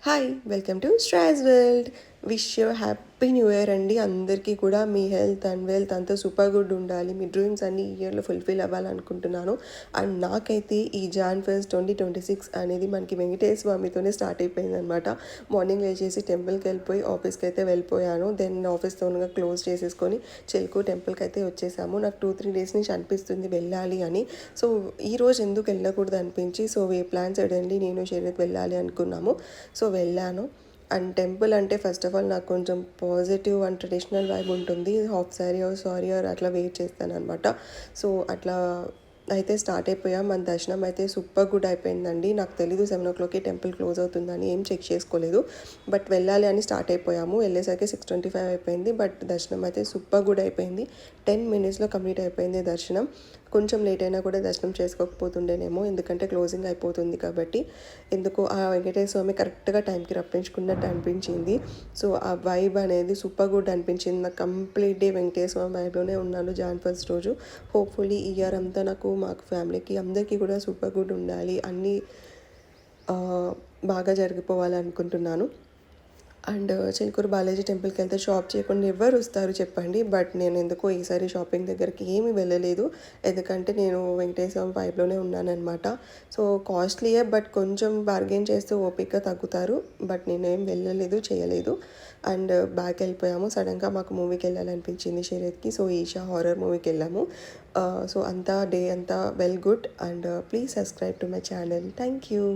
Hi welcome to straws world. Wish you happy new year అండి. అందరికీ కూడా మీ health and wealth అంతా super good ఉండాలి, మీ డ్రీమ్స్ అన్ని ఈ ఇయర్లో ఫుల్ఫిల్ అవ్వాలనుకుంటున్నాను. అండ్ నాకైతే ఈ జాన్ 1 2026 అనేది మనకి వెంకటేశ్వర స్వామితోనే స్టార్ట్ అయిపోయింది అనమాట. మార్నింగ్ లేచేసి టెంపుల్కి వెళ్ళిపోయి ఆఫీస్కి అయితే వెళ్ళిపోయాను. దెన్ ఆఫీస్ తోనుగా క్లోజ్ చేసేసుకొని చిలుకు టెంపుల్కి అయితే వచ్చేసాము. నాకు 2-3 డేస్ నుంచి అనిపిస్తుంది వెళ్ళాలి అని. సో ఈరోజు ఎందుకు వెళ్ళకూడదు అనిపించి సో వే ప్లాన్ సడన్లీ నేను షరీత్ వెళ్ళాలి అనుకున్నాము. సో వెళ్ళాను. అండ్ టెంపుల్ అంటే ఫస్ట్ ఆఫ్ ఆల్ నాకు కొంచెం పాజిటివ్ అండ్ ట్రెడిషనల్ వైబ్ ఉంటుంది. Half sari or sari or అట్లా వెయిట్ చేస్తాను అనమాట. సో అట్లా అయితే స్టార్ట్ అయిపోయాం. మన దర్శనం అయితే సూపర్ గుడ్ అయిపోయిందండి. నాకు తెలీదు 7 o'clockకి టెంపుల్ క్లోజ్ అవుతుందని, ఏం చెక్ చేసుకోలేదు. బట్ వెళ్ళాలి అని స్టార్ట్ అయిపోయాము. వెళ్ళేసరికి 6:25 అయిపోయింది. బట్ దర్శనం అయితే సూపర్ గుడ్ అయిపోయింది. 10 minutesలో కంప్లీట్ అయిపోయింది దర్శనం. కొంచెం లేట్ అయినా కూడా దర్శనం చేసుకోకపోతుండేనేమో, ఎందుకంటే క్లోజింగ్ అయిపోతుంది కాబట్టి. ఎందుకో ఆ వెంకటేశ్వర స్వామి కరెక్ట్గా టైంకి రప్పించుకున్నట్టు అనిపించింది. సో ఆ వైబ్ అనేది సూపర్ గుడ్ అనిపించింది. నాకు కంప్లీట్ డే వెంకటేశ్వర స్వామి వైబ్లోనే ఉన్నాను జాన్ 1 రోజు. హోప్ఫుల్లీ ఈ ఇయర్ అంతా నాకు మాకు ఫ్యామిలీకి అందరికీ కూడా సూపర్ గుడ్ ఉండాలి, అన్నీ బాగా జరిగిపోవాలి అనుకుంటున్నాను. అండ్ చిలుకూరు బాలాజీ టెంపుల్కి వెళ్తే షాప్ చేయకుండా ఎవరు వస్తారు చెప్పండి. బట్ నేను ఎందుకో ఈసారి షాపింగ్ దగ్గరికి ఏమీ వెళ్ళలేదు, ఎందుకంటే నేను వెంకటేశ్వర స్వామి వైబ్లోనే ఉన్నానన్నమాట. సో కాస్ట్లీయే, బట్ కొంచెం బార్గెన్ చేస్తే ఓపిక తగ్గుతారు. బట్ నేనేం వెళ్ళలేదు, చేయలేదు. అండ్ బ్యాక్ వెళ్ళిపోయాము. సడన్గా మాకు మూవీకి వెళ్ళాలనిపించింది షరీత్కి. సో ఈషా హారర్ మూవీకి వెళ్ళాము. సో అంతా డే అంతా well good. And please subscribe to my channel. Thank you.